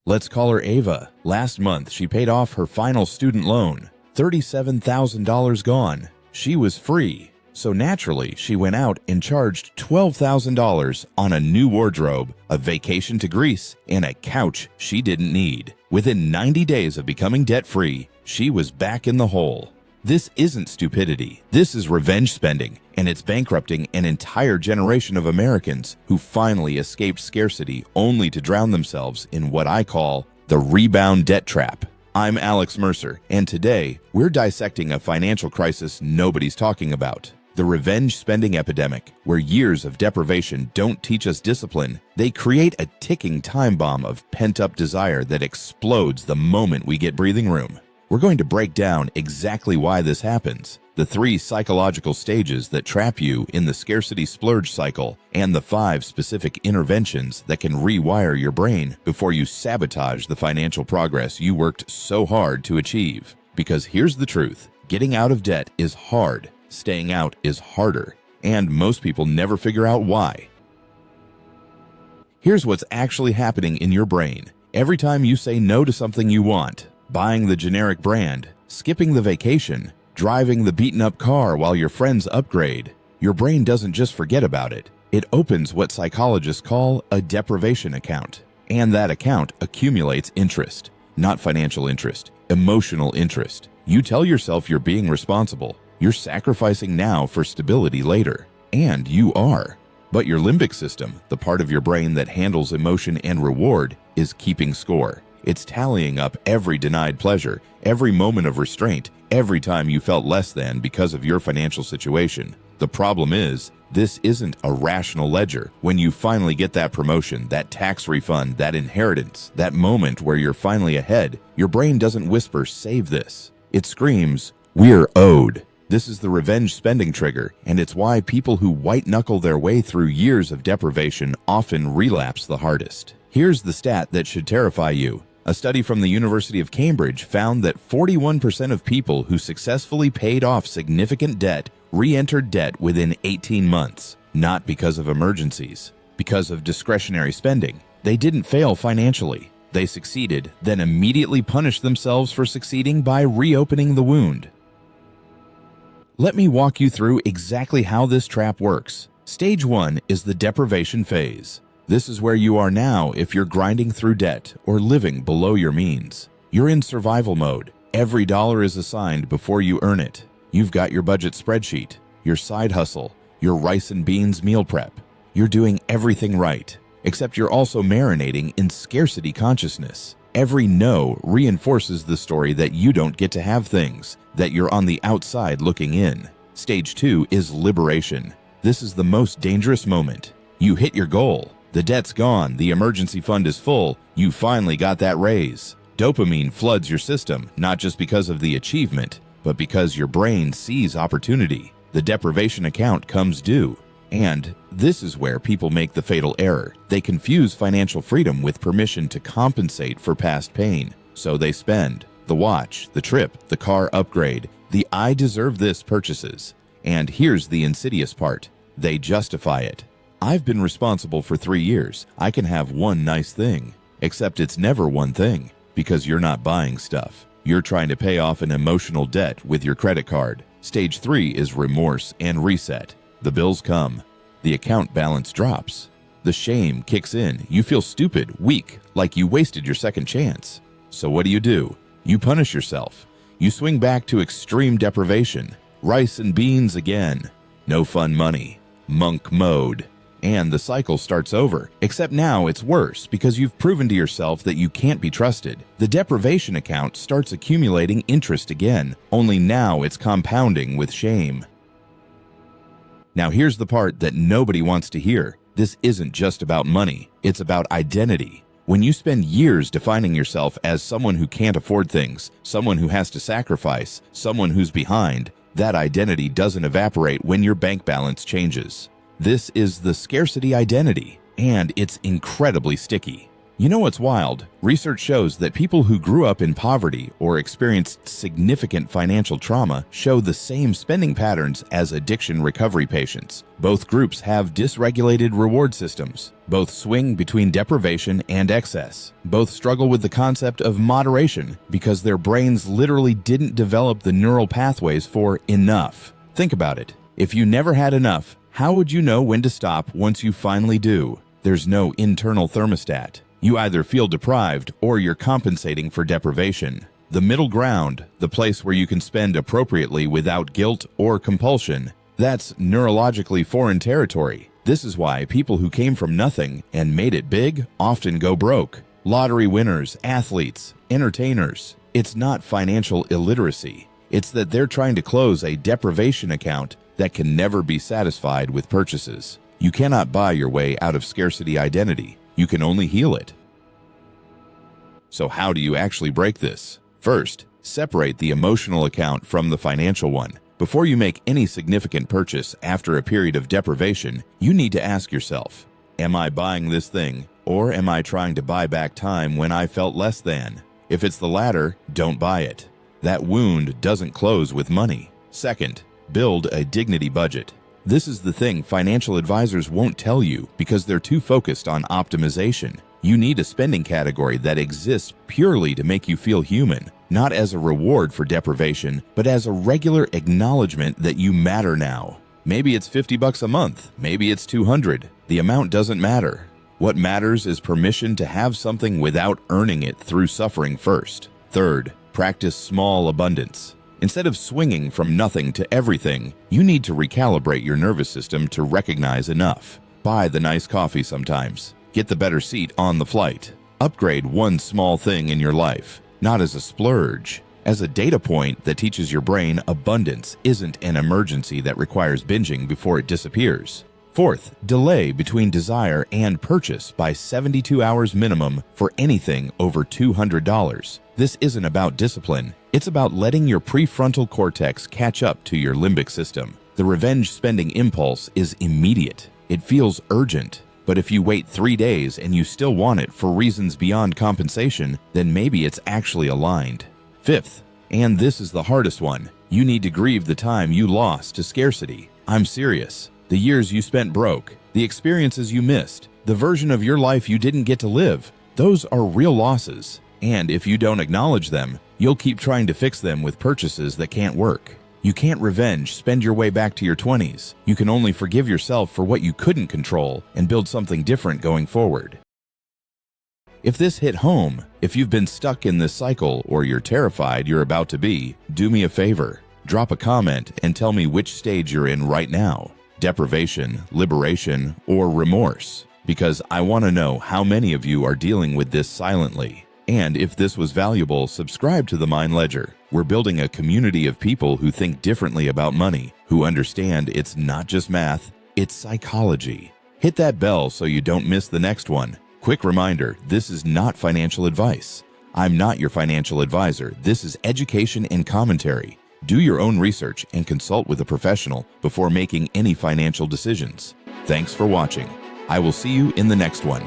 Let's call her Ava. Last month, she paid off her final student loan. $37,000 gone. She was free. So naturally, she went out and charged $12,000 on a new wardrobe, a vacation to Greece, and a couch she didn't need. Within 90 days of becoming debt-free, she was back in the hole. This isn't stupidity. This is revenge spending, and it's bankrupting an entire generation of Americans who finally escaped scarcity only to drown themselves in what I call the rebound debt trap. I'm Alex Mercer, and today we're dissecting a financial crisis nobody's talking about. The revenge spending epidemic, where years of deprivation don't teach us discipline, they create a ticking time bomb of pent-up desire that explodes the moment we get breathing room. We're going to break down exactly why this happens, the 3 psychological stages that trap you in the scarcity-splurge cycle, and the 5 specific interventions that can rewire your brain before you sabotage the financial progress you worked so hard to achieve. Because here's the truth, getting out of debt is hard, staying out is harder, and most people never figure out why. Here's what's actually happening in your brain. Every time you say no to something you want, buying the generic brand, skipping the vacation, driving the beaten-up car while your friends upgrade, your brain doesn't just forget about it. It opens what psychologists call a deprivation account. And that account accumulates interest. Not financial interest, emotional interest. You tell yourself you're being responsible. You're sacrificing now for stability later. And you are. But your limbic system, the part of your brain that handles emotion and reward, is keeping score. It's tallying up every denied pleasure, every moment of restraint, every time you felt less than because of your financial situation. The problem is, this isn't a rational ledger. When you finally get that promotion, that tax refund, that inheritance, that moment where you're finally ahead, your brain doesn't whisper, "Save this." It screams, "We're owed." This is the revenge spending trigger, and it's why people who white-knuckle their way through years of deprivation often relapse the hardest. Here's the stat that should terrify you. A study from the University of Cambridge found that 41% of people who successfully paid off significant debt re-entered debt within 18 months. Not because of emergencies, because of discretionary spending. They didn't fail financially. They succeeded, then immediately punished themselves for succeeding by reopening the wound. Let me walk you through exactly how this trap works. Stage 1 is the deprivation phase. This is where you are now if you're grinding through debt or living below your means. You're in survival mode. Every dollar is assigned before you earn it. You've got your budget spreadsheet, your side hustle, your rice and beans meal prep. You're doing everything right, except you're also marinating in scarcity consciousness. Every no reinforces the story that you don't get to have things, that you're on the outside looking in. Stage 2 is liberation. This is the most dangerous moment. You hit your goal. The debt's gone, the emergency fund is full, you finally got that raise. Dopamine floods your system, not just because of the achievement, but because your brain sees opportunity. The deprivation account comes due. And this is where people make the fatal error. They confuse financial freedom with permission to compensate for past pain. So they spend the watch, the trip, the car upgrade, the "I deserve this" purchases. And here's the insidious part. They justify it. I've been responsible for 3 years. I can have one nice thing. Except it's never one thing, because you're not buying stuff. You're trying to pay off an emotional debt with your credit card. Stage 3 is remorse and reset. The bills come. The account balance drops. The shame kicks in. You feel stupid, weak, like you wasted your second chance. So what do? You punish yourself. You swing back to extreme deprivation. Rice and beans again. No fun money. Monk mode. And the cycle starts over, except now it's worse because you've proven to yourself that you can't be trusted. The deprivation account starts accumulating interest again, only now it's compounding with shame. Now here's the part that nobody wants to hear. This isn't just about money, it's about identity. When you spend years defining yourself as someone who can't afford things, someone who has to sacrifice, someone who's behind, that identity doesn't evaporate when your bank balance changes. This is the scarcity identity, and it's incredibly sticky. You know what's wild? Research shows that people who grew up in poverty or experienced significant financial trauma show the same spending patterns as addiction recovery patients. Both groups have dysregulated reward systems. Both swing between deprivation and excess. Both struggle with the concept of moderation because their brains literally didn't develop the neural pathways for enough. Think about it. If you never had enough, how would you know when to stop once you finally do? There's no internal thermostat. You either feel deprived or you're compensating for deprivation. The middle ground, the place where you can spend appropriately without guilt or compulsion, that's neurologically foreign territory. This is why people who came from nothing and made it big often go broke. Lottery winners, athletes, entertainers. It's not financial illiteracy. It's that they're trying to close a deprivation account that can never be satisfied with purchases. You cannot buy your way out of scarcity identity. You can only heal it. So how do you actually break this? First, separate the emotional account from the financial one. Before you make any significant purchase after a period of deprivation, you need to ask yourself, am I buying this thing, or am I trying to buy back time when I felt less than? If it's the latter, don't buy it. That wound doesn't close with money. Second, build a dignity budget. This is the thing financial advisors won't tell you because they're too focused on optimization. You need a spending category that exists purely to make you feel human, not as a reward for deprivation, but as a regular acknowledgement that you matter now. Maybe it's $50 a month, maybe it's $200. The amount doesn't matter. What matters is permission to have something without earning it through suffering first. Third, practice small abundance. Instead of swinging from nothing to everything, you need to recalibrate your nervous system to recognize enough. Buy the nice coffee sometimes. Get the better seat on the flight. Upgrade one small thing in your life, not as a splurge, as a data point that teaches your brain abundance isn't an emergency that requires binging before it disappears. Fourth, delay between desire and purchase by 72 hours minimum for anything over $200. This isn't about discipline. It's about letting your prefrontal cortex catch up to your limbic system. The revenge spending impulse is immediate. It feels urgent. But if you wait 3 days and you still want it for reasons beyond compensation, then maybe it's actually aligned. Fifth, and this is the hardest one, you need to grieve the time you lost to scarcity. I'm serious. The years you spent broke, the experiences you missed, the version of your life you didn't get to live, those are real losses. And if you don't acknowledge them, you'll keep trying to fix them with purchases that can't work. You can't revenge spend your way back to your 20s. You can only forgive yourself for what you couldn't control and build something different going forward. If this hit home, if you've been stuck in this cycle or you're terrified you're about to be, do me a favor. Drop a comment and tell me which stage you're in right now. Deprivation, liberation, or remorse. Because I want to know how many of you are dealing with this silently. And if this was valuable, subscribe to the Mind Ledger. We're building a community of people who think differently about money, who understand it's not just math, it's psychology. Hit that bell so you don't miss the next one. Quick reminder, this is not financial advice. I'm not your financial advisor. This is education and commentary. Do your own research and consult with a professional before making any financial decisions. Thanks for watching. I will see you in the next one.